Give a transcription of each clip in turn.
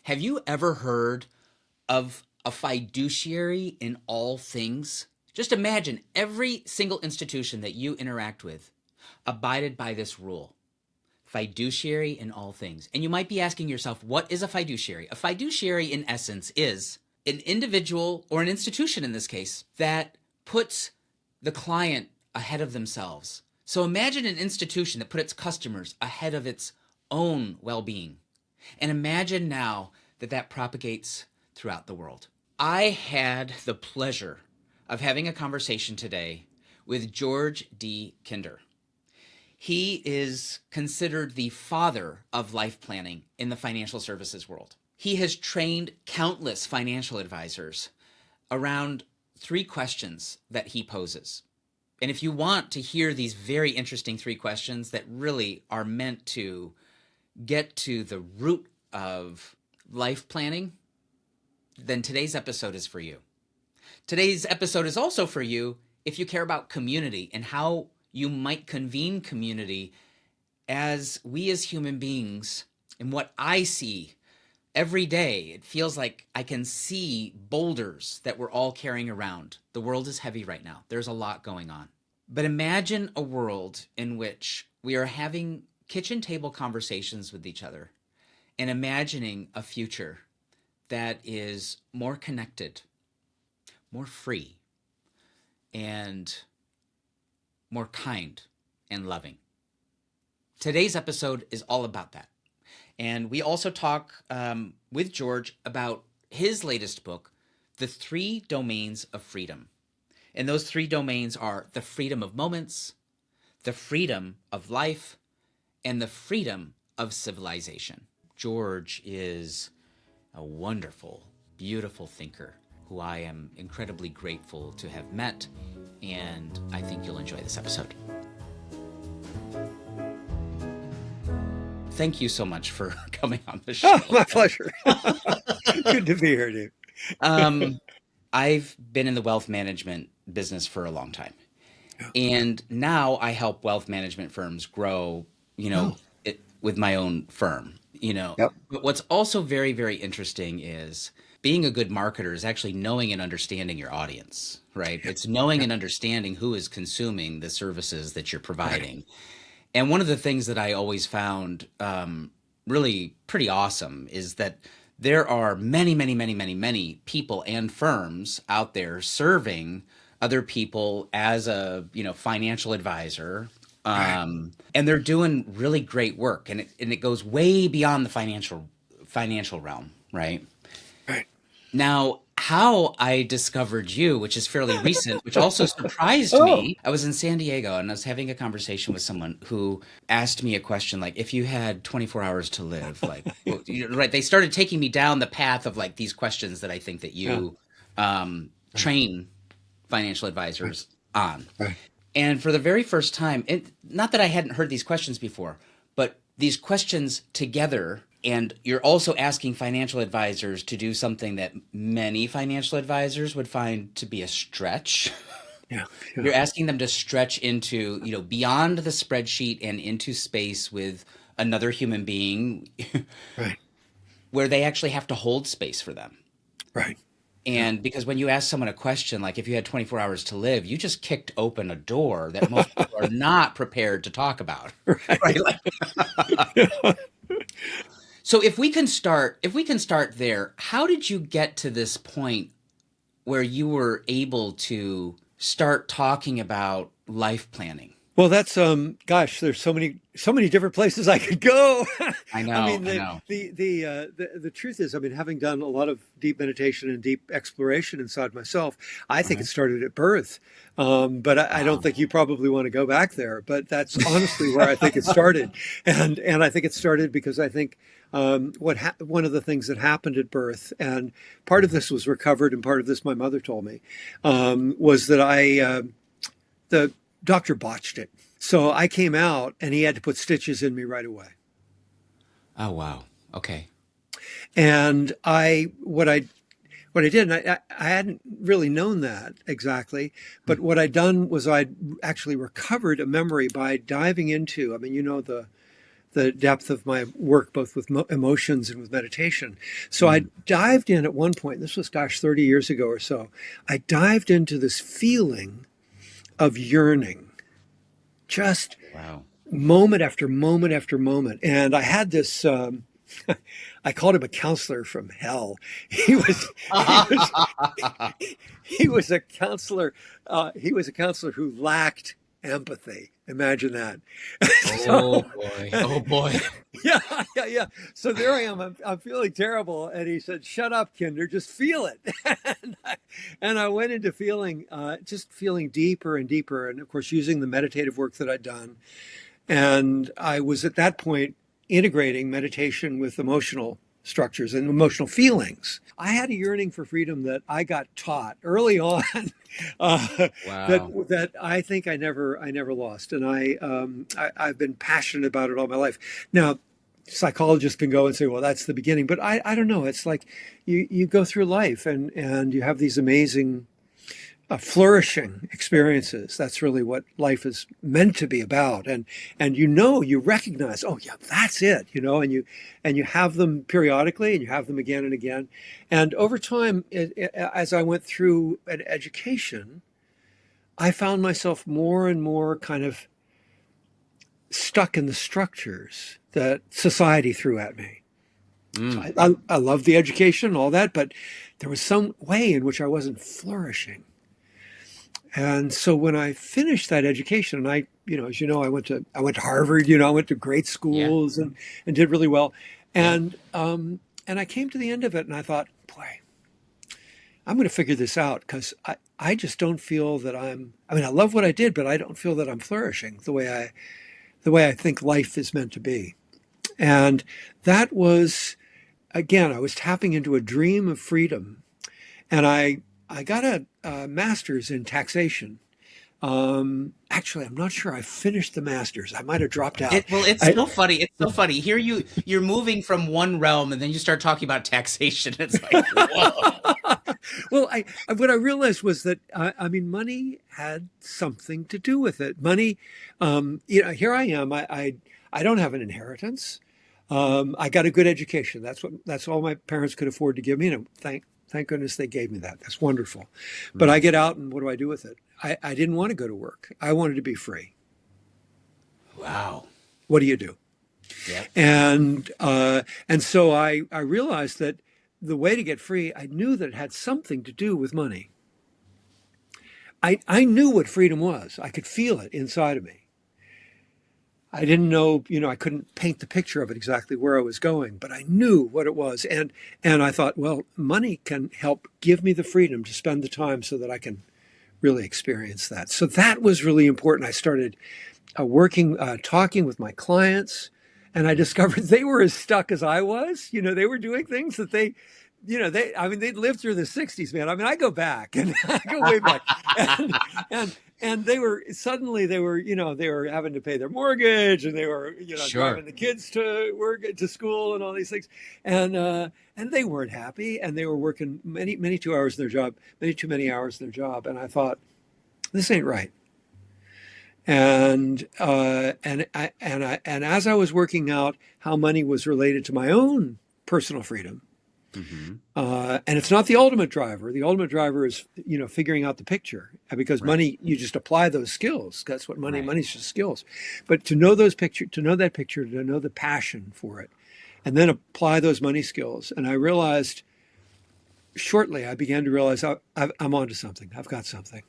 Have you ever heard of a fiduciary in all things? Just imagine every single institution that you interact with abided by this rule: fiduciary in all things. And you might be asking yourself, what is a fiduciary? A fiduciary, in essence, is an individual, or an institution in this case, that puts the client ahead of themselves. So imagine an institution that put its customers ahead of its own well-being. And imagine now that that propagates throughout the world. I had the pleasure of having a conversation today with George D. Kinder. He is considered the father of life planning in the financial services world. He has trained countless financial advisors around three questions that he poses. And if you want to hear these very interesting three questions that really are meant to get to the root of life planning, then today's episode is for you. Today's episode is also for you if you care about community and how you might convene community as we as human beings. And what I see every day, it feels like I can see boulders that we're all carrying around. The world is heavy right now. There's a lot going on. But imagine a world in which we are having kitchen table conversations with each other and imagining a future that is more connected, more free, and more kind and loving. Today's episode is all about that. And we also talk with George about his latest book, The 3 Domains of Freedom. And those 3 domains are the freedom of moments, the freedom of life, and the freedom of civilization. George is a wonderful, beautiful thinker who I am incredibly grateful to have met, and I think you'll enjoy this episode. Thank you so much for coming on the show. Oh, my pleasure. Good to be here, Dave. I've been in the wealth management business for a long time. And now I help wealth management firms grow, with my own firm, Yep. But what's also very, very interesting is being a good marketer is actually knowing and understanding your audience, right? It's knowing and understanding who is consuming the services that you're providing. And one of the things that I always found really pretty awesome is that there are many, many, many, many, many people and firms out there serving other people as a financial advisor, and they're doing really great work, and it goes way beyond the financial realm, right? Right. Now, how I discovered you, which is fairly recent, which also surprised Oh. me. I was in San Diego and I was having a conversation with someone who asked me a question like, if you had 24 hours to live, like, right? They started taking me down the path of like these questions that I think that you train financial advisors on. Right. And for the very first time, not that I hadn't heard these questions before, but these questions together. And you're also asking financial advisors to do something that many financial advisors would find to be a stretch. Yeah. You're asking them to stretch into, beyond the spreadsheet and into space with another human being, Right. where they actually have to hold space for them. Right. And because when you ask someone a question, like if you had 24 hours to live, you just kicked open a door that most people are not prepared to talk about. Right? So if we can start there, how did you get to this point where you were able to start talking about life planning? Well, that's gosh, there's so many different places I could go. I know. I mean, the truth is, I mean, having done a lot of deep meditation and deep exploration inside myself, I think it started at birth. But I don't think you probably want to go back there. But that's honestly where I think it started, and I think it started because I think one of the things that happened at birth, and part of this was recovered, and part of this my mother told me, was that the doctor botched it. So I came out and he had to put stitches in me right away. Oh, wow. Okay. And what I did, and I hadn't really known that exactly, but what I'd done was I'd actually recovered a memory by diving into, I mean, the the depth of my work, both with emotions and with meditation. So I dived in at one point, this was, gosh, 30 years ago or so. I dived into this feeling of yearning, just Wow. moment after moment after moment. And I had this, I called him a counselor from hell. He was, he was, he was a counselor. He was a counselor who lacked empathy. Imagine that. Oh So, boy. Oh boy. yeah, yeah, yeah. So there I am. I'm feeling terrible. And he said, "Shut up, Kinder. Just feel it." And I went into feeling, just feeling deeper and deeper. And of course, using the meditative work that I'd done. And I was at that point integrating meditation with emotional structures and emotional feelings. I had a yearning for freedom that I got taught early on, Wow. that I think I never lost, and I've been passionate about it all my life. Now, psychologists can go and say, well, that's the beginning, but I don't know. It's like you go through life and you have these amazing flourishing experiences. That's really what life is meant to be about. And you recognize, oh yeah, that's it, and you have them periodically and you have them again and again. And over time, as I went through an education, I found myself more and more kind of stuck in the structures that society threw at me. So Mm. I love the education and all that, but there was some way in which I wasn't flourishing. And so when I finished that education, and as you know, I went to Harvard, I went to great Yeah. schools and did really well. Yeah. And I came to the end of it and I thought, boy, I'm going to figure this out because I just don't feel that I love what I did, but I don't feel that I'm flourishing the way I think life is meant to be. And that was, again, I was tapping into a dream of freedom. And I got a master's in taxation. Actually, I'm not sure I finished the master's. I might have dropped out. It's I, so funny. It's so funny. Here you're moving from one realm and then you start talking about taxation. It's like, whoa. well, what I realized was that money had something to do with it. Money, here I am. I don't have an inheritance. I got a good education. That's all my parents could afford to give me, and thank goodness they gave me that. That's wonderful. But I get out, and what do I do with it? I didn't want to go to work. I wanted to be free. Wow. What do you do? Yep. And so I realized that the way to get free, I knew that it had something to do with money. I knew what freedom was. I could feel it inside of me. I didn't know, I couldn't paint the picture of it exactly where I was going, but I knew what it was. And I thought, well, money can help give me the freedom to spend the time so that I can really experience that. So that was really important. I started talking with my clients, and I discovered they were as stuck as I was. They were doing things that they'd lived through the 60s, man. I go back and I go way back. And they were having to pay their mortgage, and they were, Sure. driving the kids to work, to school, and all these things. And they weren't happy, and they were working many, many too many hours in their job. And I thought, this ain't right. And as I was working out how money was related to my own personal freedom, Hmm. and it's not the ultimate driver. The ultimate driver is, figuring out the picture, because Right. money, you just apply those skills. That's what Right. money's just skills. But to know that picture, to know the passion for it, and then apply those money skills. And I realized shortly, I began to realize I'm onto something. I've got something.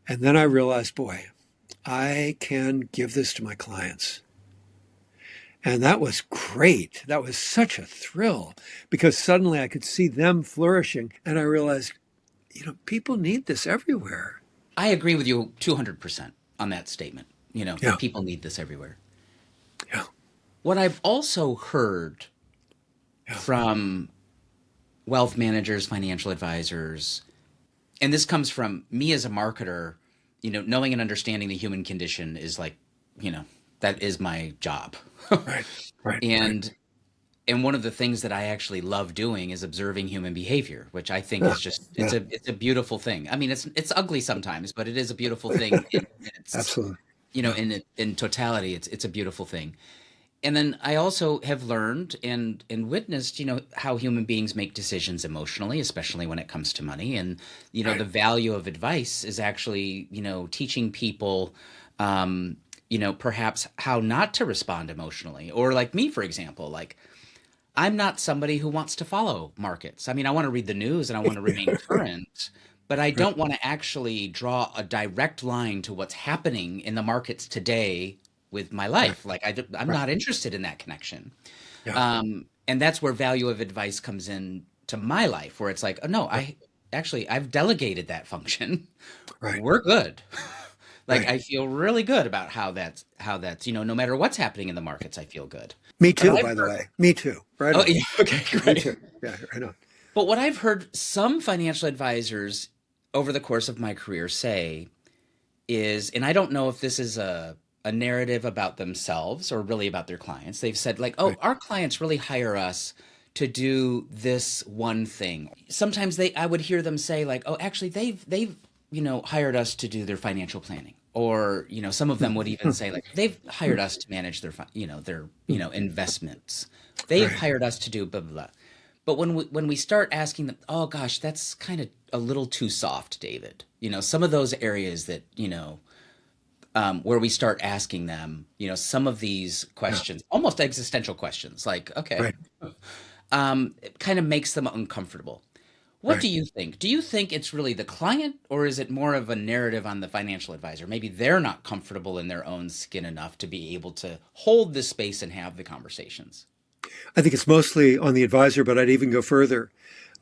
And then I realized, boy, I can give this to my clients. And that was great. That was such a thrill, because suddenly I could see them flourishing. And I realized, people need this everywhere. I agree with you 200% on that statement. Yeah. People need this everywhere. Yeah. What I've also heard Yeah. from wealth managers, financial advisors, and this comes from me as a marketer, knowing and understanding the human condition is like, that is my job. Right. Right. and and one of the things that I actually love doing is observing human behavior, which I think Yeah. is just Yeah. it's a beautiful thing. I mean, it's ugly sometimes, but it is a beautiful thing. It's Absolutely. in totality, it's a beautiful thing. And then I also have learned and witnessed, how human beings make decisions emotionally, especially when it comes to money. And Right. the value of advice is actually, teaching people, perhaps how not to respond emotionally. Or like me, for example, like I'm not somebody who wants to follow markets. I mean, I want to read the news and I want to remain current, but I Right. don't want to actually draw a direct line to what's happening in the markets today with my Right. life. Like I'm Right. not interested in that connection. Yeah. And that's where value of advice comes in to my life, where it's like, oh no, I've delegated that function. Right. We're good. Like Right. I feel really good about how that's, no matter what's happening in the markets, I feel good. Me But too, I've by the heard, way. Me too. Right oh on. yeah, okay, Me great. too. Yeah, right on. But what I've heard some financial advisors over the course of my career say is, and I don't know if this is a narrative about themselves or really about their clients. They've said, like, oh, Right. our clients really hire us to do this one thing. Sometimes I would hear them say, like, oh, actually, they've hired us to do their financial planning. Or, some of them would even say, like, they've hired us to manage their investments. They've Right. hired us to do blah, blah, blah. But when we start asking them, oh gosh, that's kind of a little too soft, David. Some of those areas that where we start asking them, some of these Yeah. questions, almost existential questions, like, okay, Right. it kind of makes them uncomfortable. What do Right. you think? Do you think it's really the client, or is it more of a narrative on the financial advisor? Maybe they're not comfortable in their own skin enough to be able to hold the space and have the conversations. I think it's mostly on the advisor, but I'd even go further.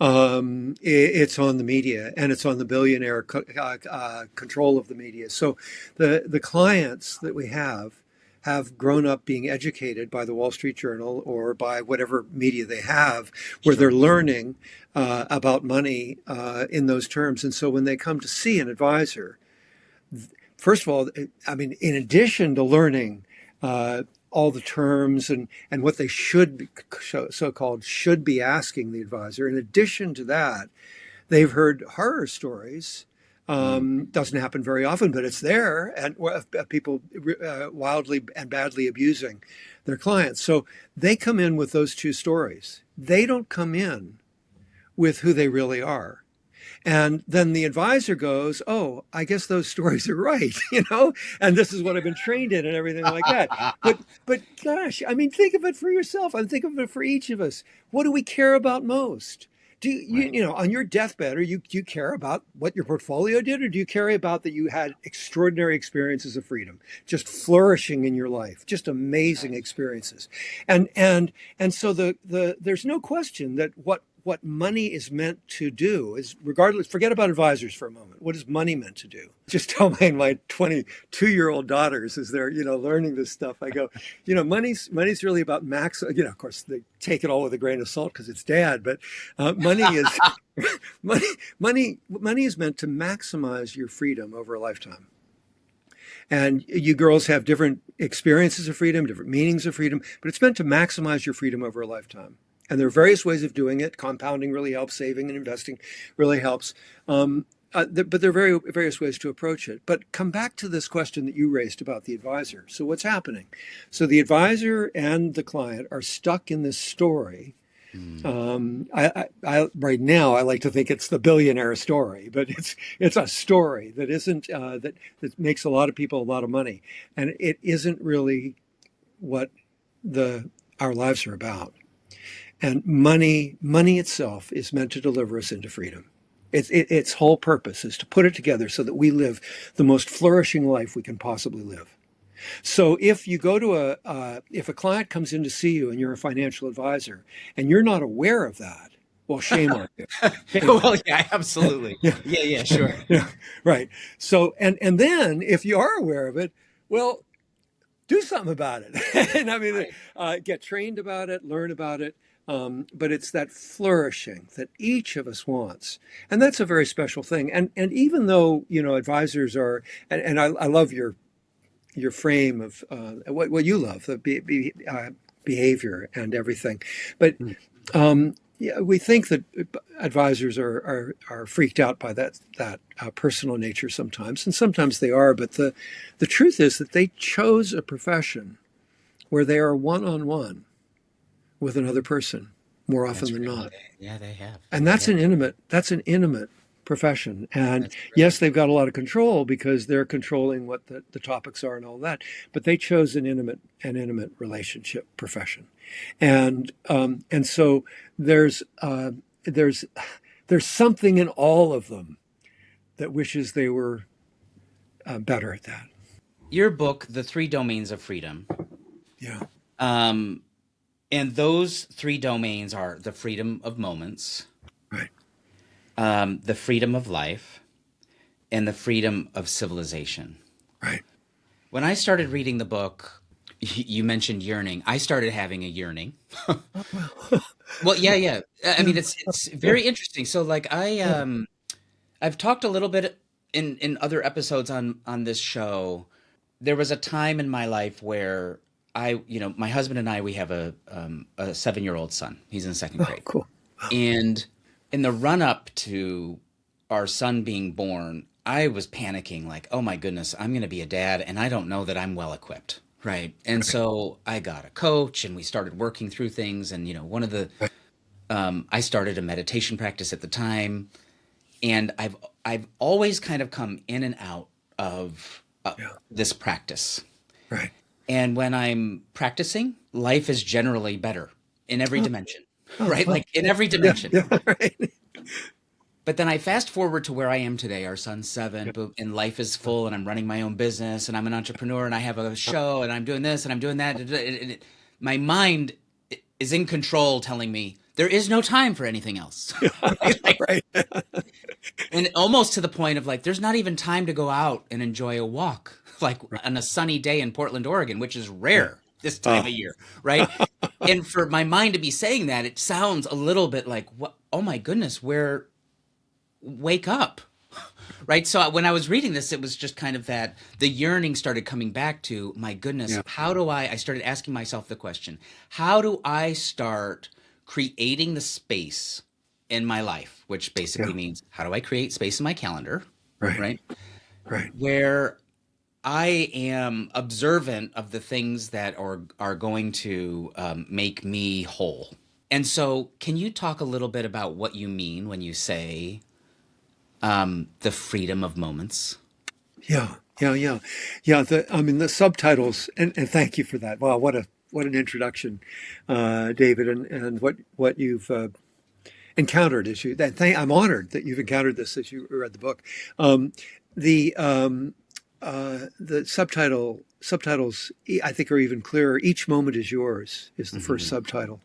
It's on the media and it's on the billionaire control of the media. So the clients that we have grown up being educated by the Wall Street Journal or by whatever media they have, where they're Sure. learning about money in those terms. And so when they come to see an advisor, first of all, I mean, in addition to learning all the terms and what they should be, so-called should be asking the advisor, in addition to that, they've heard horror stories. Mm. Doesn't happen very often, but it's there, and people wildly and badly abusing their clients. So they come in with those two stories. They don't come in with who they really are. And then the advisor goes, "Oh, I guess those stories are right, and this is what I've been trained in and everything like that." But gosh, I mean, think of it for yourself. I'm thinking of it for each of us. What do we care about most? Do you, Right. on your deathbed, do you care about what your portfolio did, or do you care about that you had extraordinary experiences of freedom, just flourishing in your life, just amazing experiences, and so there's no question that what money is meant to do is, regardless, forget about advisors for a moment. What is money meant to do? Just tell my 22-year-old daughters as they're, learning this stuff. I go, money's really about max, of course they take it all with a grain of salt because it's dad, but money is, money, money is meant to maximize your freedom over a lifetime. And you girls have different experiences of freedom, different meanings of freedom, but it's meant to maximize your freedom over a lifetime. And there are various ways of doing it. Compounding really helps. Saving and investing really helps. But there are various ways to approach it. But come back to this question that you raised about the advisor. So what's happening? So the advisor and the client are stuck in this story. Mm. Right now, I like to think it's the billionaire story, but it's a story that isn't that makes a lot of people a lot of money, and it isn't really what the our lives are about. And money itself is meant to deliver us into freedom. Its whole purpose is to put it together so that we live the most flourishing life we can possibly live. So if you go to if a client comes in to see you and you're a financial advisor and you're not aware of that, well, shame on you. Shame on Well, yeah, absolutely. you. Yeah, yeah, Yeah, sure. yeah, right. So and then if you are aware of it, well, do something about it. And I mean, Right. get trained about it, learn about it. But it's that flourishing that each of us wants, and that's a very special thing. And even though advisors are, and I love your frame of what you love, the behavior and everything, but Mm. yeah, we think that advisors are freaked out by that personal nature sometimes, and sometimes they are. But the truth is that they chose a profession where they are one-on-one with another person more often That's than right. not. Yeah, they have. And They have. that's an intimate profession. And That's yes, great. they've got a lot of control because they're controlling what the topics are and all that, but they chose an intimate relationship profession. And so there's, there's, there's something in all of them that wishes they were better at that. Your book, The Three Domains of Freedom, Yeah. um, and those three domains are the freedom of moments, Right. the freedom of life, and the freedom of civilization. Right. When I started reading the book, you mentioned yearning. I started having a yearning. Oh, well. Well, yeah, yeah. I Yeah. mean, it's Yeah. very interesting. So, like, Yeah. I've talked a little bit in other episodes on this show. There was a time in my life where my husband and I, we have a 7-year-old son. He's in second Oh, grade, cool. and in the run up to our son being born, I was panicking, like, oh my goodness, I'm going to be a dad, and I don't know that I'm well equipped. Right. And Right. so I got a coach and we started working through things. And, one of the, Right. I started a meditation practice at the time. And I've always kind of come in and out of Yeah. this practice. Right. And when I'm practicing, life is generally better in every Oh, dimension, oh, right? oh. Like in every Yeah. dimension. Yeah. Right. But then I fast forward to where I am today. Our son's Yeah. 7, and life is full, and I'm running my own business, and I'm an entrepreneur, and I have a show, and I'm doing this, and I'm doing that. My mind is in control, telling me there is no time for anything else. Right? Like, Right. and almost to the point of like, there's not even time to go out and enjoy a walk, like Right. on a sunny day in Portland, Oregon, which is Yeah. rare this time Oh. of year, right? And for my mind to be saying that, it sounds a little bit like, what? Oh my goodness, wake up. Right. So when I was reading this, it was just kind of that the yearning started coming back to, my goodness, Yeah. how do I started asking myself the question, how do I start creating the space in my life, which basically Yeah. means how do I create space in my calendar, Right. right? Right. Where I am observant of the things that are going to make me whole. And so, can you talk a little bit about what you mean when you say the freedom of moments? Yeah. Yeah. Yeah. Yeah. I mean, the subtitles, and thank you for that. Wow. What an introduction, David, and what you've encountered as you. I'm honored that you've encountered this as you read the book. Um, the subtitles I think are even clearer. Each moment is yours is the first Hmm. subtitle,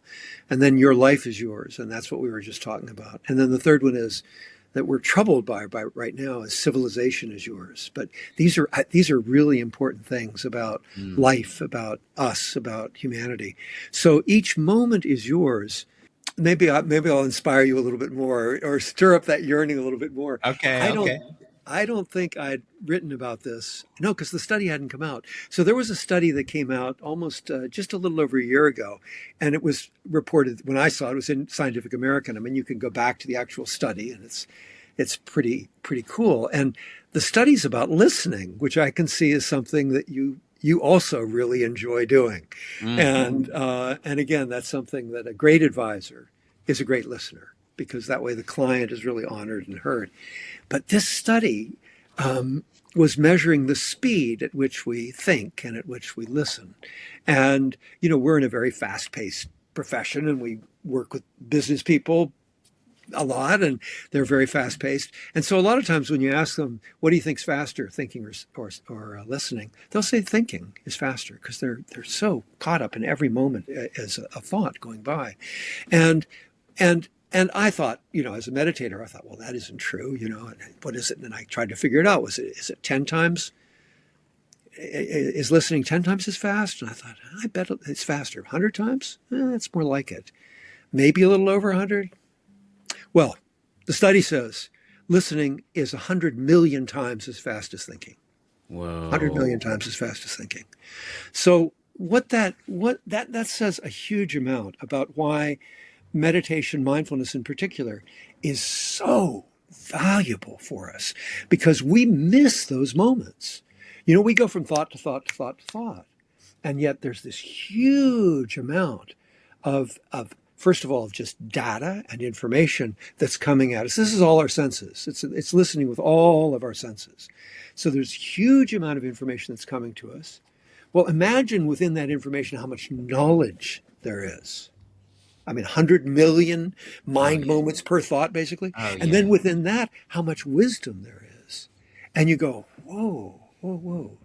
and then your life is yours, and that's what we were just talking about. And then the third one is that we're troubled by right now is civilization is yours. But these are really important things about Mm. life, about us, about humanity. So each moment is yours. Maybe I'll inspire you a little bit more or stir up that yearning a little bit more. Okay, I don't okay. I don't think I'd written about this. No, because the study hadn't come out. So there was a study that came out almost just a little over a year ago, and it was reported when I saw it. It was in Scientific American. I mean, you can go back to the actual study, and it's pretty cool. And the study's about listening, which I can see is something that you also really enjoy doing. Mm. And again, that's something that a great advisor is a great listener because that way the client is really honored and heard. But this study was measuring the speed at which we think and at which we listen. And, we're in a very fast paced profession and we work with business people a lot and they're very fast paced. And so a lot of times when you ask them, what do you think's faster, thinking or listening, they'll say thinking is faster because they're so caught up in every moment as a thought going by. And, and I thought, as a meditator, I thought, well, that isn't true. What is it? And I tried to figure it out. Is it 10 times? Is listening 10 times as fast? And I thought, I bet it's faster. 100 times? That's more like it. Maybe a little over 100. Well, the study says listening is 100 million times as fast as thinking. 100 Whoa. million times as fast as thinking. So that says a huge amount about why meditation, mindfulness in particular, is so valuable for us because we miss those moments. We go from thought to thought to thought to thought. And yet there's this huge amount of first of all, just data and information that's coming at us. This is all our senses. It's listening with all of our senses. So there's huge amount of information that's coming to us. Well, imagine within that information how much knowledge there is. I mean, 100 million Oh mind yeah. moments per thought, basically. Oh And then yeah. within that, how much wisdom there is. And you go, whoa, whoa, whoa.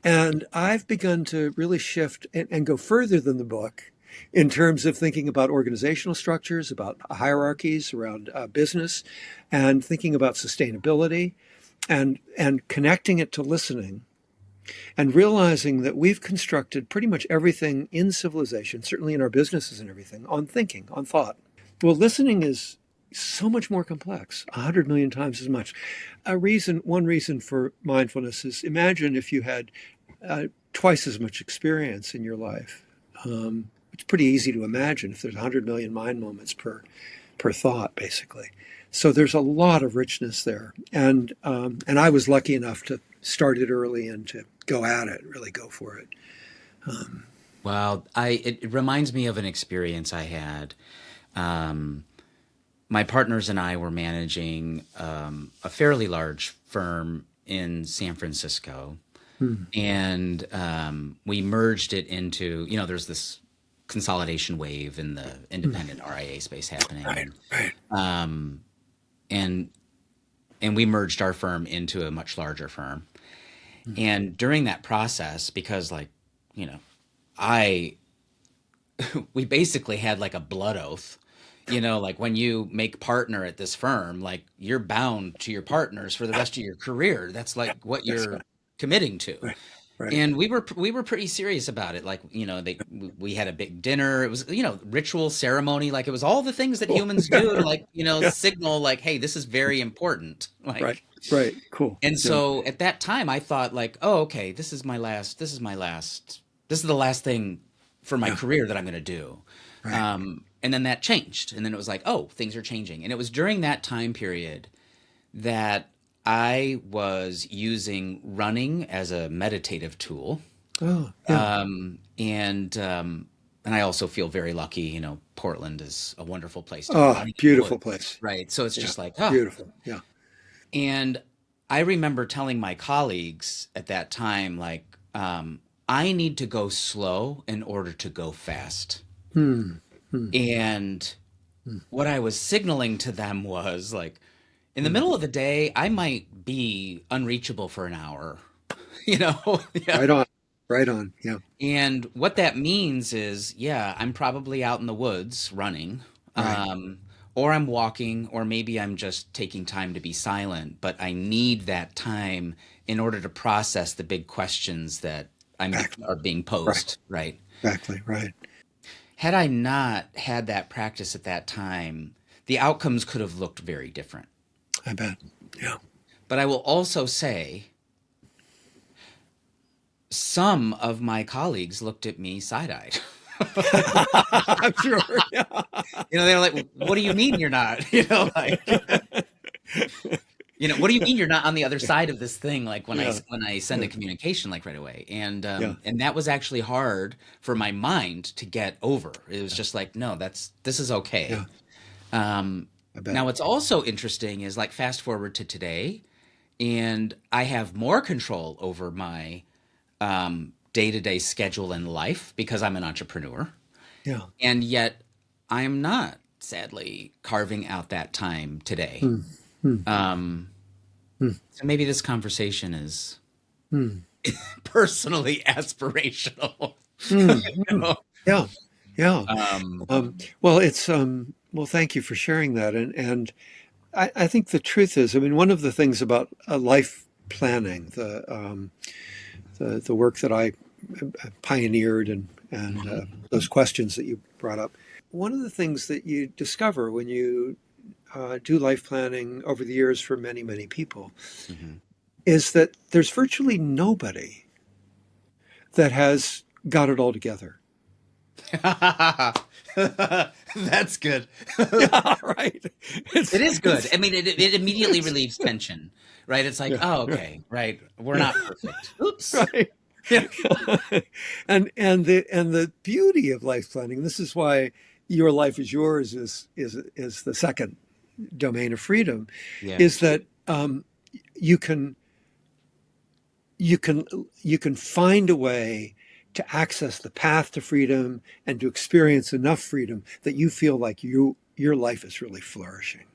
And I've begun to really shift and go further than the book in terms of thinking about organizational structures, about hierarchies around business, and thinking about sustainability and connecting it to listening and realizing that we've constructed pretty much everything in civilization, certainly in our businesses and everything, on thinking, on thought. Well, listening is so much more complex, 100 million times as much. One reason for mindfulness is imagine if you had twice as much experience in your life. It's pretty easy to imagine if there's 100 million mind moments per thought, basically. So there's a lot of richness there, and I was lucky enough to start it early and to go at it, really go for it. Well, it reminds me of an experience I had. Um, my partners and I were managing a fairly large firm in San Francisco, Hmm. and we merged it into, there's this consolidation wave in the independent RIA space happening, Right, right. and and we merged our firm into a much larger firm. And during that process, because you know, I we basically had like a blood oath. Like when you make partner at this firm, like you're bound to your partners for the rest of your career. That's like what Yes, you're committing to. right, right. And we were pretty serious about it. Like, we had a big dinner. It was, ritual ceremony. Like it was all the things that Cool. humans do to Yeah, signal like, hey, this is very important. right, Like, right. Cool. and Yeah, so at that time I thought like, oh, okay, this is the last thing for my yeah, career that I'm going to do. right. And then that changed. And then it was like, oh, things are changing. And it was during that time period that I was using running as a meditative tool. Oh, yeah. And I also feel very lucky. Portland is a wonderful place to be Oh, running in the beautiful woods, place. right? So it's Yeah, just like, beautiful. Yeah. and I remember telling my colleagues at that time, like, I need to go slow in order to go fast. Hmm. Hmm. And Hmm. what I was signaling to them was like, in the Hmm. middle of the day, I might be unreachable for an hour, Yeah. Right on. Right on. Yeah. And what that means is, yeah, I'm probably out in the woods running, Right. or I'm walking, or maybe I'm just taking time to be silent, but I need that time in order to process the big questions that Exactly. are being Right. posed, right? Exactly. Right. Had I not had that practice at that time, the outcomes could have looked very different. I bet. Yeah. But I will also say some of my colleagues looked at me side-eyed. I'm sure. Yeah. They're like, "What do you mean you're not?" What do you mean you're not on the other side of this thing? Like Yeah. when I send a Yeah. communication like right away, and Yeah. that was actually hard for my mind to get over. It was just like, no, this is okay. Yeah. I bet. Now, what's also interesting is like fast forward to today, and I have more control over my day-to-day schedule in life because I'm an entrepreneur, Yeah. and yet I am not sadly carving out that time today. Hmm. Hmm. Um, Hmm. so maybe this conversation is Hmm. personally aspirational. Hmm. you know? Yeah. Yeah. Um, Well, well, thank you for sharing that. And I think the truth is, I mean, one of the things about life planning, the work that I pioneered and those questions that you brought up, one of the things that you discover when you do life planning over the years for many, many people mhm. is that there's virtually nobody that has got it all together. That's good. Yeah, right. It is good. It's, I mean, it immediately it's relieves tension, right? It's like, yeah, oh, yeah, okay, right. We're yeah, not perfect. Oops. right. Yeah. And the beauty of life planning, this is why your life is yours, is the second domain of freedom, Yeah. is that you can you can find a way to access the path to freedom and to experience enough freedom that you feel like your life is really flourishing.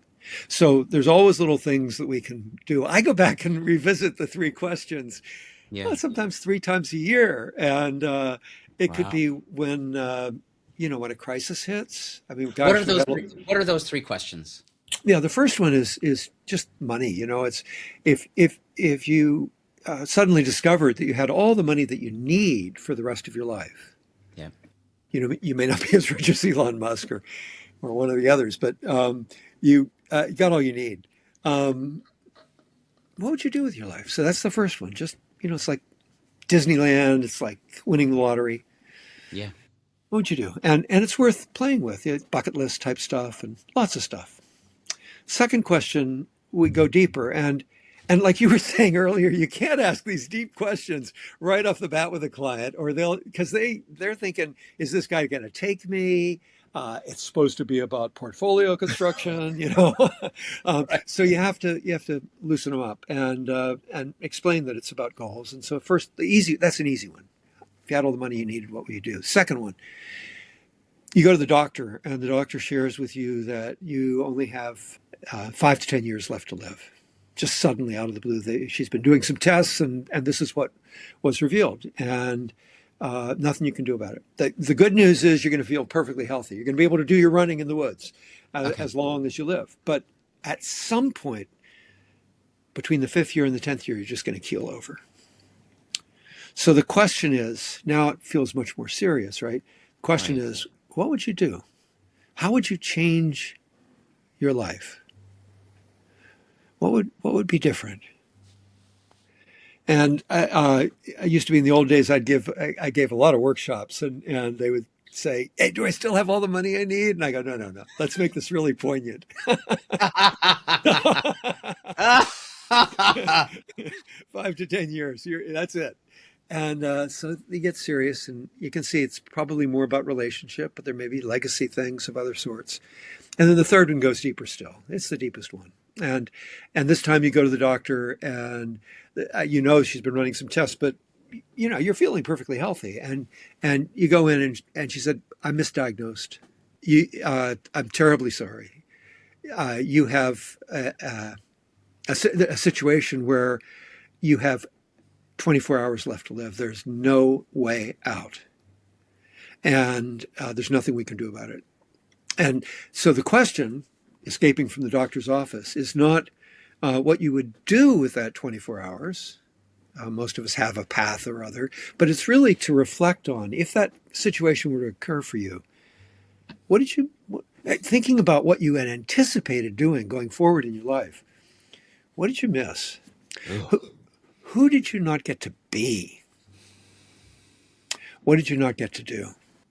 So there's always little things that we can do. I go back and revisit the three questions, Yeah. well, sometimes three times a year, and it could Wow. be when when a crisis hits. I mean, gosh, we got. What are those three questions? Yeah, the first one is just money. It's if you suddenly discovered that you had all the money that you need for the rest of your life. Yeah. You may not be as rich as Elon Musk or one of the others, but you got all you need. Um, what would you do with your life? So that's the first one. Just it's like Disneyland. It's like winning the lottery. Yeah. What would you do? And it's worth playing with. Bucket list type stuff and lots of stuff. Second question, we go deeper, and like you were saying earlier, you can't ask these deep questions right off the bat with a client, or they're thinking, is this guy going to take me? It's supposed to be about portfolio construction. Right. So you have to loosen them up and explain that it's about goals. And so first, that's an easy one. If you had all the money you needed, what would you do? Second one, you go to the doctor, and the doctor shares with you that you only have 5 to 10 years left to live. Just suddenly out of the blue, she's been doing some tests, and this is what was revealed, and nothing you can do about it. The good news is you're going to feel perfectly healthy. You're going to be able to do your running in the woods Okay. as long as you live. But at some point between the 5th year and the 10th year, you're just going to keel over. So the question is, now it feels much more serious, right? The question Right. is, what would you do? How would you change your life? What would be different? And I used to be in the old days. I gave a lot of workshops, and they would say, "Hey, do I still have all the money I need?" And I go, "No, no, no. Let's make this really poignant." 5 to 10 years, that's it. And so you get serious, and you can see it's probably more about relationship, but there may be legacy things of other sorts. And then the third one goes deeper still. It's the deepest one. And this time you go to the doctor, and she's been running some tests, but you're feeling perfectly healthy. And you go in, and she said, "I'm misdiagnosed. I'm terribly sorry. You have a situation where you have 24 hours left to live. There's no way out. And there's nothing we can do about it." And so the question, escaping from the doctor's office, is not what you would do with that 24 hours. Most of us have a path or other, but it's really to reflect on, if that situation were to occur for you, thinking about what you had anticipated doing going forward in your life, what did you miss? Ugh. Who did you not get to be? What did you not get to do?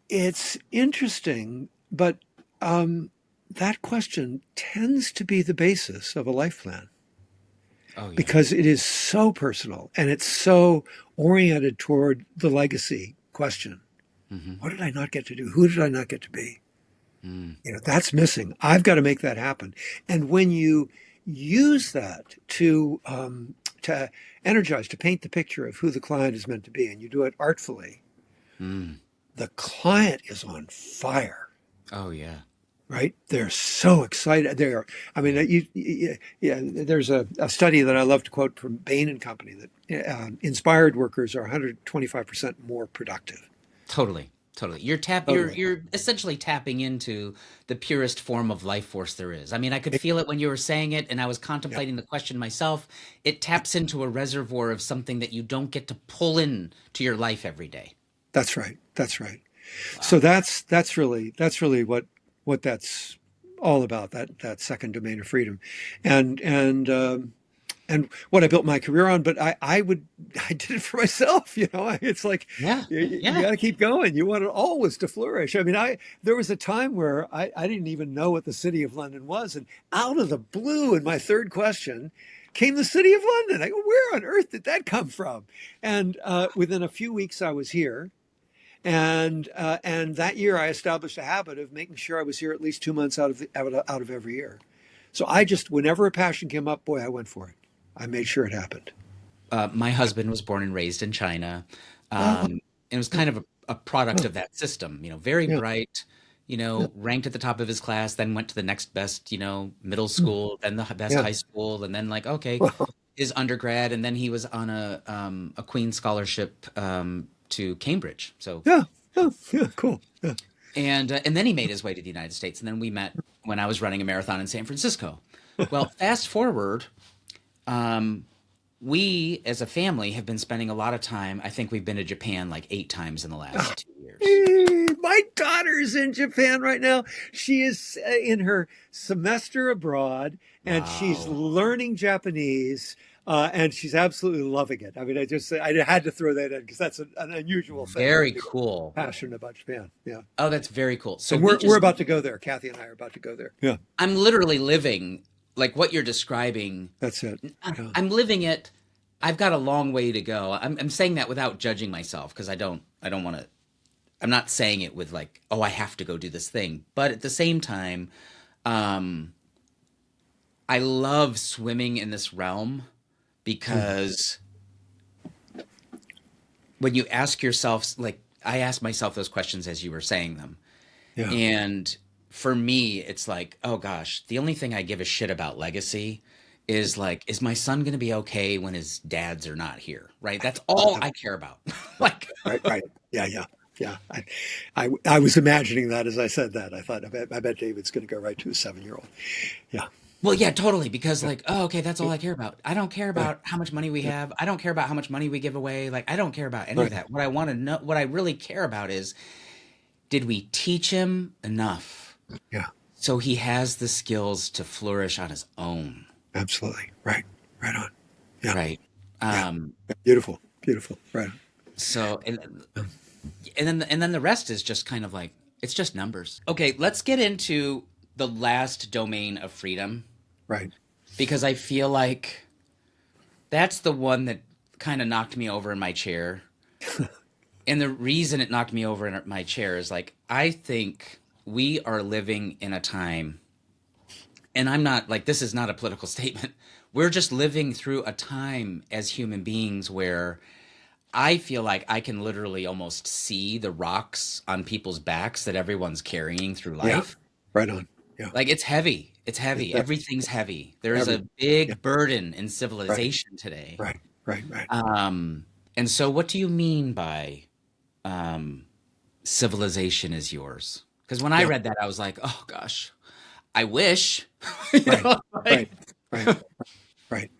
It's interesting, but that question tends to be the basis of a life plan Oh yeah. because it is so personal and it's so oriented toward the legacy question. Hmm. What did I not get to do? Who did I not get to be? Mm. That's missing. I've got to make that happen. And when you use that to energize, to paint the picture of who the client is meant to be, and you do it artfully, Mm. the client is on fire. Oh yeah. Right? They're so excited. They are. I mean, Yeah. yeah. There's a study that I love to quote from Bain and Company that inspired workers are 125% more productive. Totally. Totally. Totally. You're essentially tapping into the purest form of life force there is. I mean, I could feel it when you were saying it, and I was Yeah, contemplating the question myself. It taps into a reservoir of something that you don't get to pull in to your life every day. that's right. That's right. So Wow. that's really what that's all about. That second domain of freedom, and and and what I built my career on. But I did it for myself. It's like Yeah. you Yeah. got to keep going. You want it always to flourish. I mean, there was a time where I didn't even know what the city of London was, and out of the blue, in my third question, came the city of London. I go, where on earth did that come from? And within a few weeks, I was here. And that year, I established a habit of making sure I was here at least 2 months out of every year. So I just, whenever a passion came up, boy, I went for it. I made sure it happened. My husband was born and raised in China. Oh, And it was kind of a product oh, of that system, very yeah, bright, yeah, ranked at the top of his class, then went to the next best, middle mm, school, then the best yeah. high school, and then like, okay, Well, his undergrad, and then he was on a Queen's scholarship to Cambridge. So, yeah, yeah, yeah, cool. Yeah. and then he made his way to the United States, and then we met when I was running a marathon in San Francisco. Well, fast forward, um, we as a family have been spending a lot of time. I think we've been to Japan like 8 times in the last 2 years. My daughter's in Japan right now. She is in her semester abroad, and she's Wow. learning Japanese, and she's absolutely loving it. I mean, I had to throw that in because that's an unusual thing for Very people cool. passionate about Japan. Yeah, Oh, that's very cool. So and we we're just, about to go there. Kathy and I are about to go there. Yeah, I'm literally living like what you're describing. that's it. Yeah, I'm living it. I've got a long way to go. I'm saying that without judging myself because I don't want to. I'm not saying it with like, oh, I have to go do this thing. But at the same time, um, I love swimming in this realm mm, because when you ask yourself, like, I asked myself those questions as you were saying them. yeah, And for me, it's like, oh gosh, the only thing I give a shit about legacy is like, is my son going to be okay when his dads are not here? Right? That's all yeah. I care about. Like, Right, right. Yeah, yeah. Yeah, I was imagining that as I said that. I thought, I bet David's going to go right to a 7-year-old. Yeah, well, yeah, totally. Because yeah, like, oh, okay, that's all I care about. I don't care right, about how much money we yeah, have. I don't care about how much money we give away. Like, I don't care about any of right. that. What I want to know, what I really care about is, did we teach him enough Yeah, so he has the skills to flourish on his own? absolutely. Right, right on. Yeah, Right. yeah. Um, Beautiful, beautiful. Right so on. and then the rest is just kind of like it's just numbers. Okay, let's get into the last domain of freedom Right. because I feel like that's the one that kind of knocked me over in my chair. And the reason it knocked me over in my chair is like I think we are living in a time, and I'm not like this is not a political statement. We're just living through a time as human beings where I feel like I can literally almost see the rocks on people's backs that everyone's carrying through Yeah, life. right on. Yeah, Like it's heavy. It's it, heavy. that's Everything's heavy. There is every. a Yeah, big burden in right, civilization today. right, right, right. Um, and so what do you mean by um, civilization is yours? Because when I Yeah, read that, I was like, oh gosh, I wish. right, Like, right, right, right.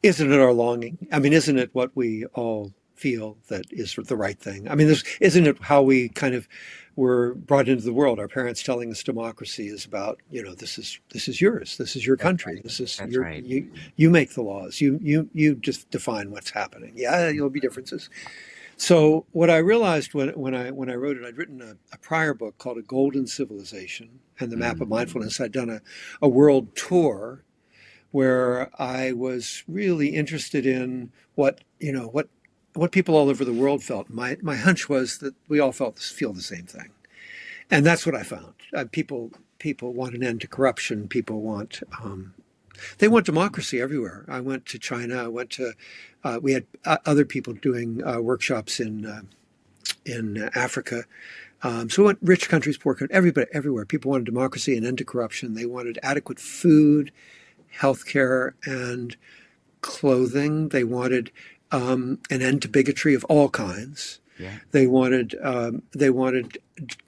Isn't it our longing? I mean, isn't it what we all feel that is the right thing? I mean, isn't it how we kind of were brought into the world? Our parents telling us democracy is about, this is yours, this is your that's country, right. this is That's your right. you make the laws, you just define what's happening. Yeah, there'll be differences. So what I realized when I wrote it, I'd written a prior book called A Golden Civilization and the Map of Mm. Mindfulness. I'd done a world tour where I was really interested in what people all over the world felt. My hunch was that we all feel the same thing, and that's what I found. People want an end to corruption. People want they want democracy everywhere. I went to China. I went to we had other people doing workshops in Africa. So we went rich countries, poor countries, everybody, everywhere. People wanted democracy, an end to corruption. They wanted adequate food, healthcare, and clothing. They wanted an end to bigotry of all kinds. Yeah. They wanted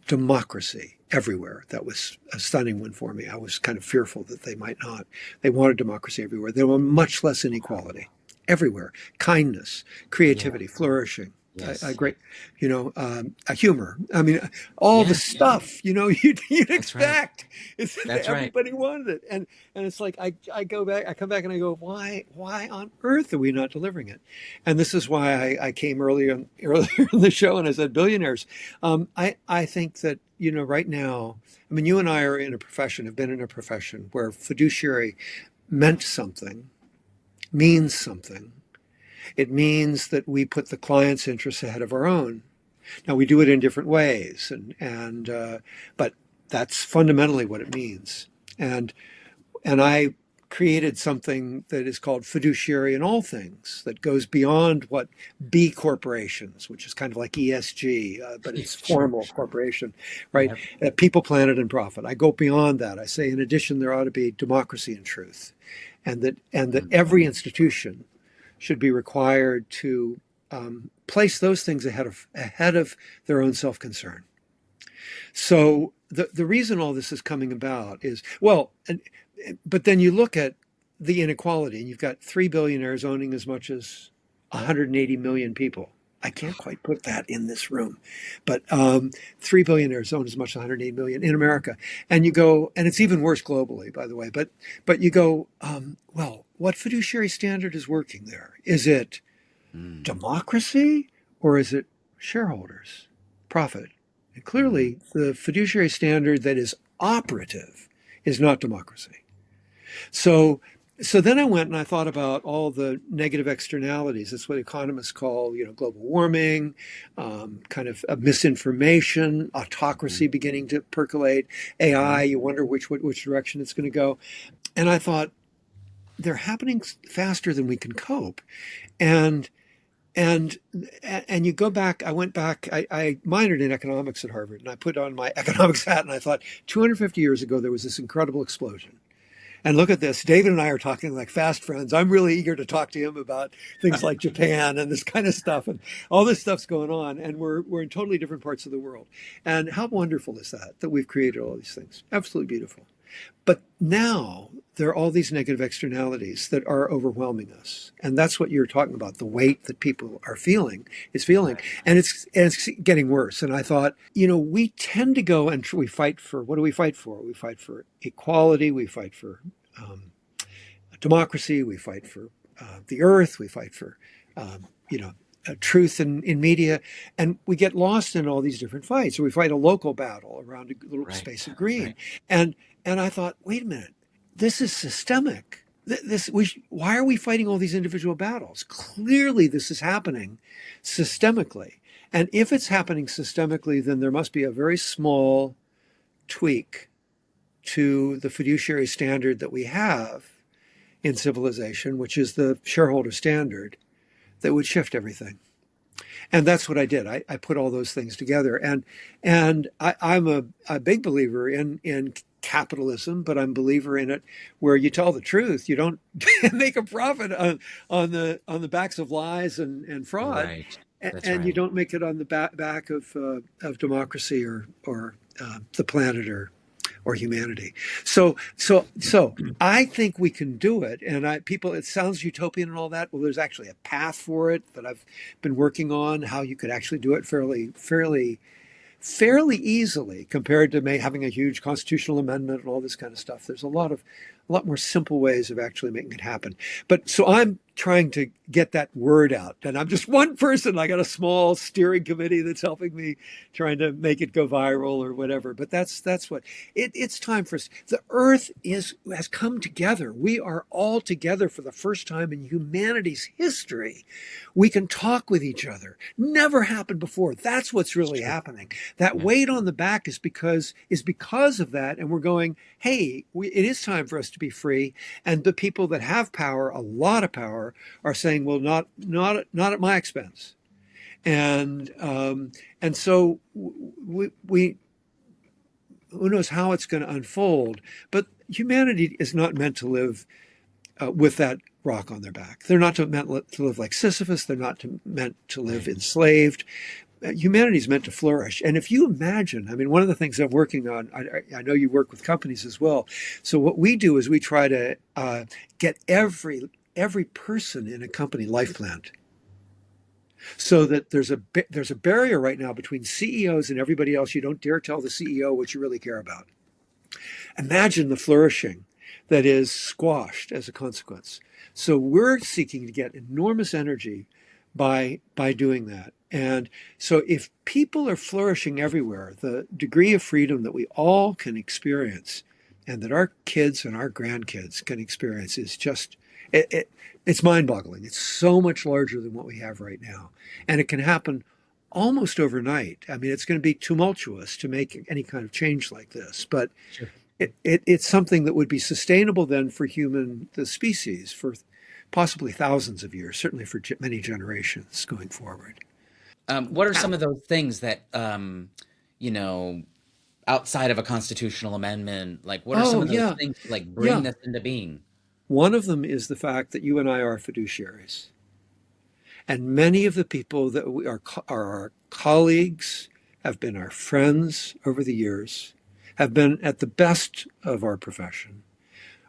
democracy everywhere. That was a stunning one for me. I was kind of fearful that they might not. They wanted democracy everywhere. There were much less inequality everywhere. Kindness, Yeah. creativity, flourishing. a Yes. great, a humor. I mean, all the Yeah. Yeah. stuff, you'd That's right. expect. It's That's right. everybody wanted it. And it's like, I come back and I go, why on earth are we not delivering it? And this is why I came earlier in the show and I said billionaires. I think that, right now, I mean, you and I are in a profession, have been in a profession where fiduciary meant something, means something. It means that we put the client's interests ahead of our own. Now we do it in different ways, but that's fundamentally what it means. And I created something that is called fiduciary in all things that goes beyond what B corporations, which is kind of like ESG, but it's Sure. formal corporation, right? Yep. People, planet, and profit. I go beyond that. I say, in addition, there ought to be democracy and truth, and that Mm. every institution should be required to place those things ahead of their own self-concern. So the reason all this is coming about is, but then you look at the inequality, and you've got 3 billionaires owning as much as 180 million people. I can't quite put that in this room, but 3 billionaires own as much as 180 million in America. And you go, and it's even worse globally, by the way. But you go, what fiduciary standard is working there? Is it Mm. democracy or is it shareholders, profit? And Mm. clearly, the fiduciary standard that is operative is not democracy. So, so then I went and I thought about all the negative externalities. That's what economists call, global warming, kind of a misinformation, autocracy Mm. beginning to percolate, AI. Mm. You wonder which direction it's going to go. And I thought they're happening faster than we can cope. And and and you go back. I went back. I minored in economics at Harvard, and I put on my economics hat, and I thought 250 years ago there was this incredible explosion. And look at this. David and I are talking like fast friends. I'm really eager to talk to him about things like Japan and this kind of stuff, and all this stuff's going on. And we're in totally different parts of the world. And how wonderful is that we've created all these things? Absolutely beautiful. But now there are all these negative externalities that are overwhelming us. And that's what you're talking about. The weight that people are feeling. Right. And it's getting worse. And I thought, we tend to go and we fight for, what do we fight for? We fight for equality. We fight for democracy. We fight for the earth. We fight for, truth in media. And we get lost in all these different fights. So we fight a local battle around a little Right. space of green. Right. And and I thought, wait a minute, this is systemic. Why are we fighting all these individual battles? Clearly, this is happening systemically. And if it's happening systemically, then there must be a very small tweak to the fiduciary standard that we have in civilization, which is the shareholder standard, that would shift everything. And that's what I did. I put all those things together, and I'm a big believer in capitalism, but I'm a believer in it where you tell the truth. You don't make a profit on the backs of lies and fraud, Right. That's and you right. don't make it on the back of democracy or the planet or humanity. So I think we can do it. And people, it sounds utopian and all that. Well, there's actually a path for it that I've been working on, how you could actually do it fairly easily compared to having a huge constitutional amendment and all this kind of stuff. There's a lot more simple ways of actually making it happen. But so I'm trying to get that word out, and I'm just one person. I got a small steering committee that's helping me trying to make it go viral or whatever. But that's what it's time for us. The earth has come together. We are all together for the first time in humanity's history. We can talk with each other. Never happened before. That's what's really Sure. happening. That Yeah. weight on the back is because of that, and we're going, hey, it is time for us to be free. And the people that have power, a lot of power, are saying, well, not at my expense. And so we who knows how it's going to unfold, but humanity is not meant to live with that rock on their back. They're not meant to live like Sisyphus. They're not meant to live Right. enslaved. Humanity is meant to flourish. And if you imagine, I mean, one of the things I'm working on, I know you work with companies as well. So what we do is we try to get every person in a company life planned. So that there's a barrier right now between CEOs and everybody else. You don't dare tell the CEO what you really care about. Imagine the flourishing that is squashed as a consequence. So we're seeking to get enormous energy by doing that. And so if people are flourishing everywhere, the degree of freedom that we all can experience and that our kids and our grandkids can experience is just it's mind-boggling. It's so much larger than what we have right now. And it can happen almost overnight. I mean, it's going to be tumultuous to make any kind of change like this, but Sure. it's something that would be sustainable then for the species, for possibly thousands of years, certainly for many generations going forward. What are some Now, of those things that, you know, outside of a constitutional amendment, like what are some oh, of those yeah, things that, like bring yeah. this into being? One of them is the fact that you and I are fiduciaries. And many of the people that are our colleagues, have been our friends over the years, have been at the best of our profession,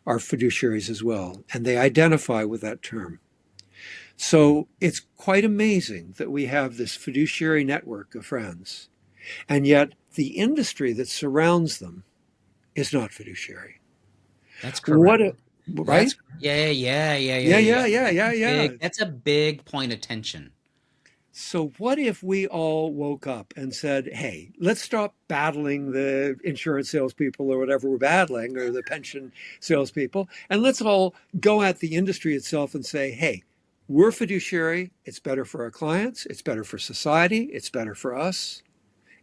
are fiduciaries as well. And they identify with that term. So it's quite amazing that we have this fiduciary network of friends, and yet the industry that surrounds them is not fiduciary. That's What correct. a, right? That's yeah, yeah, yeah, yeah, Yeah, yeah. yeah, yeah, yeah, yeah. That's a big point of tension. So what if we all woke up and said, hey, let's stop battling the insurance salespeople or whatever we're battling, or the pension salespeople, and let's all go at the industry itself and say, hey, we're fiduciary. It's better for our clients. It's better for society. It's better for us.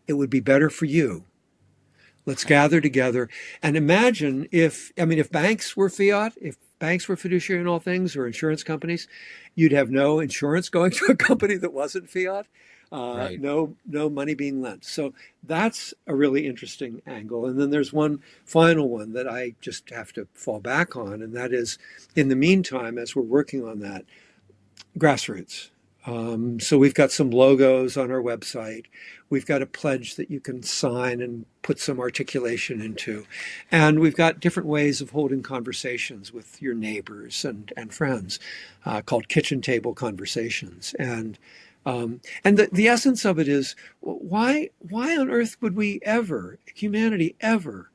It would be better for you. Let's gather together and imagine if banks were fiat, if banks were fiduciary in all things, or insurance companies, you'd have no insurance going to a company that wasn't fiat, Right. no money being lent. So that's a really interesting angle. And then there's one final one that I just have to fall back on, and that is, in the meantime, as we're working on that, grassroots. So we've got some logos on our website. We've got a pledge that you can sign and put some articulation into. And we've got different ways of holding conversations with your neighbors and friends, called kitchen table conversations. And the essence of it is, why on earth would we ever, humanity ever,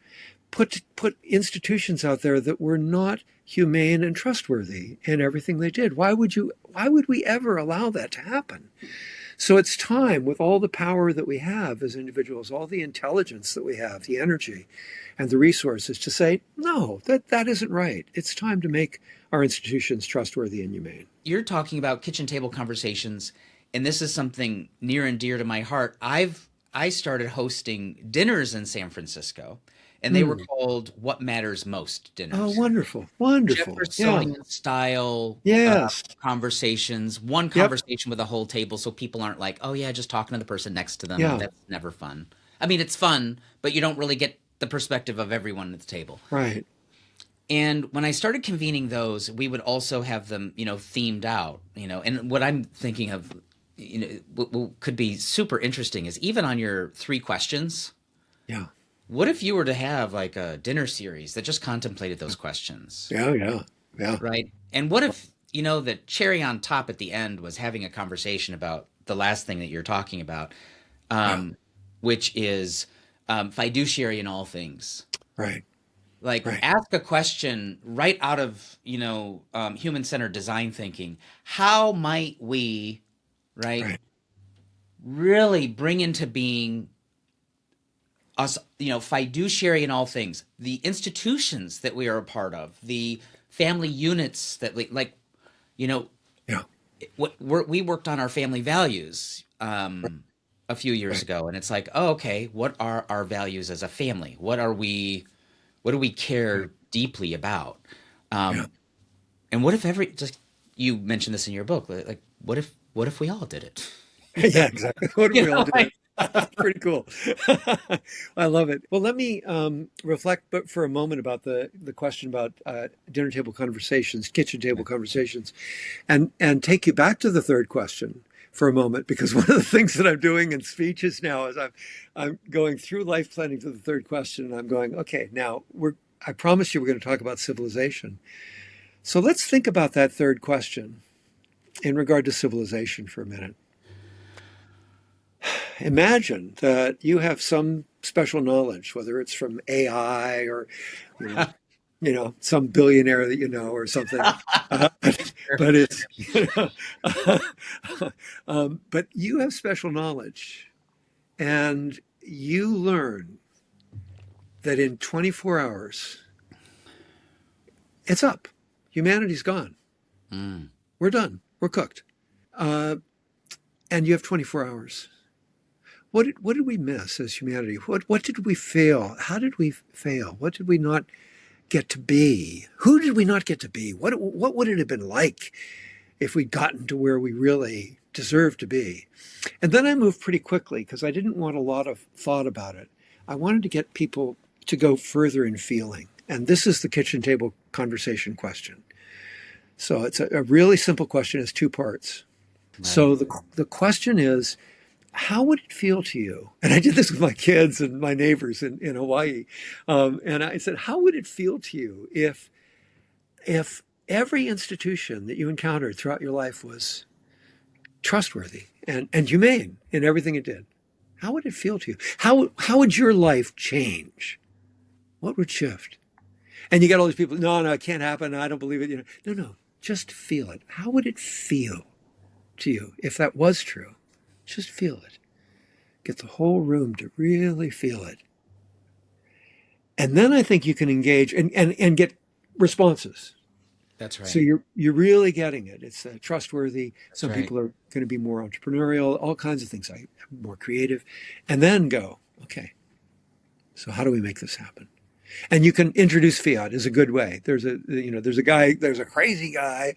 put institutions out there that were not humane and trustworthy in everything they did? Why would we ever allow that to happen? So it's time, with all the power that we have as individuals, all the intelligence that we have, the energy and the resources, to say, no, that isn't right. It's time to make our institutions trustworthy and humane. You're talking about kitchen table conversations, and this is something near and dear to my heart. I started hosting dinners in San Francisco, and they were Hmm. called "What Matters Most" Oh, dinners. wonderful, wonderful. Yeah. Jeffersonian style Yes. conversations, one Yep. conversation with a whole table, so people aren't like, oh yeah, just talking to the person next to them. Yeah. That's never fun. I mean, it's fun, but you don't really get the perspective of everyone at the table. Right. And when I started convening those, we would also have them, themed out, and what I'm thinking of, what could be super interesting is, even on your 3 questions, Yeah. what if you were to have like a dinner series that just contemplated those questions? Yeah. Yeah. Yeah. Right. And what if, the cherry on top at the end was having a conversation about the last thing that you're talking about, Yeah. um, which is fiduciary in all things. Right. Like, Right. ask a question right out of, human-centered design thinking. How might we, right, Right. really bring into being us, fiduciary in all things, the institutions that we are a part of, the family units that you know, Yeah. we worked on our family values a few years Right. ago, and it's like, oh, okay, what are our values as a family? What do we Right. care deeply about? Yeah. Um, and what if just you mentioned this in your book, like what if we all did it? Yeah, exactly. What if we all did Like, it? Pretty cool. I love it. Well, let me reflect but for a moment about the question about dinner table conversations, kitchen table conversations, and take you back to the third question for a moment, because one of the things that I'm doing in speeches now is I'm going through life planning to the third question, and I'm going, okay, now I promise you we're going to talk about civilization. So let's think about that third question in regard to civilization for a minute. imagine that you have some special knowledge, whether it's from AI or, you know, some billionaire that you know or something. But it's, but you have special knowledge, and you learn that in 24 hours, it's up. Humanity's gone. Mm. We're done. We're cooked. And you have 24 hours. What did we miss as humanity? What did we fail? How did we fail? What did we not get to be? Who did we not get to be? What would it have been like if we'd gotten to where we really deserve to be? And then I moved pretty quickly because I didn't want a lot of thought about it. I wanted to get people to go further in feeling. And this is the kitchen table conversation question. So it's a really simple question. It's two parts. Right. So the question is, how would it feel to you? And I did this with my kids and my neighbors in Hawaii. And I said, how would it feel to you if every institution that you encountered throughout your life was trustworthy and humane in everything it did? How would it feel to you? How would your life change? What would shift? And you get all these people, no, it can't happen. I don't believe it. No, just feel it. How would it feel to you if that was true? Just feel it. Get the whole room to really feel it. And then I think you can engage and get responses. That's right. So you're really getting it. It's trustworthy. That's Some right. people are going to be more entrepreneurial, all kinds of things, more creative. And then go, okay, so how do we make this happen? And you can introduce fiat is a good way. There's a crazy guy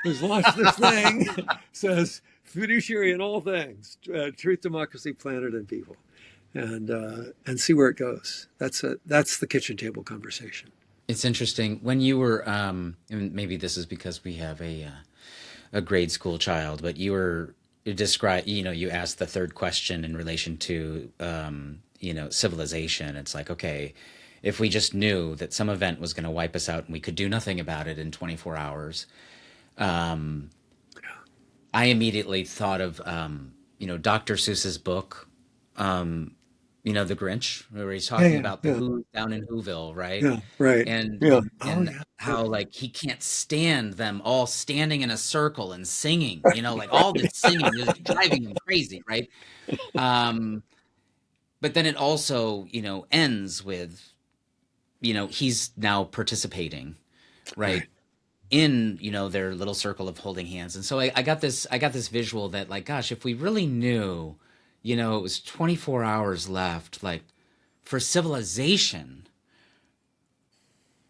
who's launched this thing, says fiduciary in all things, truth, democracy, planet, and people, and see where it goes. That's the kitchen table conversation. It's interesting when you were, and maybe this is because we have a grade school child, but you asked the third question in relation to civilization. It's like, okay, if we just knew that some event was going to wipe us out and we could do nothing about it in 24 hours, I immediately thought of, Dr. Seuss's book, The Grinch, where he's talking about the Who down in Whoville, right? Yeah, right. And Yeah. how like he can't stand them all standing in a circle and singing, like all this singing is driving him crazy, right? But then it also, ends with, he's now participating, right? In, their little circle of holding hands. And so I got this visual that like, gosh, if we really knew, it was 24 hours left, like for civilization,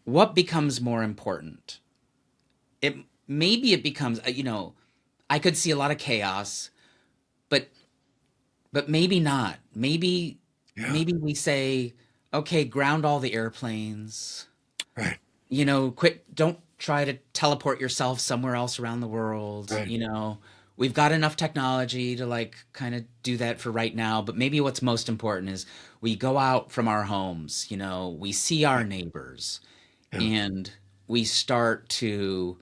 what becomes more important? Maybe it becomes, I could see a lot of chaos, but maybe not. Maybe we say, okay, ground all the airplanes. Right. Quit. Don't try to teleport yourself somewhere else around the world. Right. We've got enough technology to like kind of do that for right now. But maybe what's most important is we go out from our homes, we see our neighbors and we start to,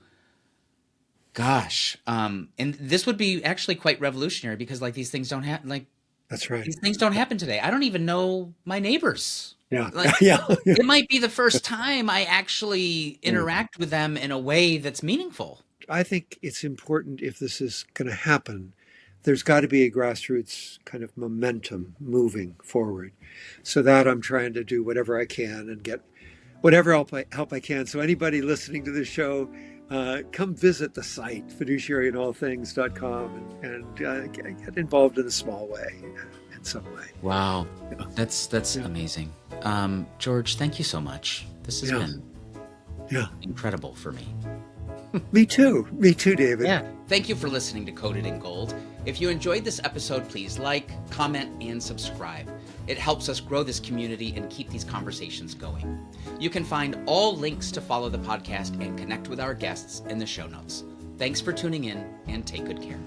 and this would be actually quite revolutionary because like these things don't happen. Like, that's right. These things don't happen today. I don't even know my neighbors. Yeah. Like, yeah. It might be the first time I actually interact with them in a way that's meaningful. I think it's important if this is going to happen, there's got to be a grassroots kind of momentum moving forward. So that I'm trying to do whatever I can and get whatever help I can. So anybody listening to this show, come visit the site, fiduciaryinallthings.com, and get involved in a small way, in some way. Wow. That's amazing. George, thank you so much. This has been incredible for me. Me too, David. Yeah. Thank you for listening to Coded in Gold. If you enjoyed this episode, please like, comment, and subscribe. It helps us grow this community and keep these conversations going. You can find all links to follow the podcast and connect with our guests in the show notes. Thanks for tuning in, and take good care.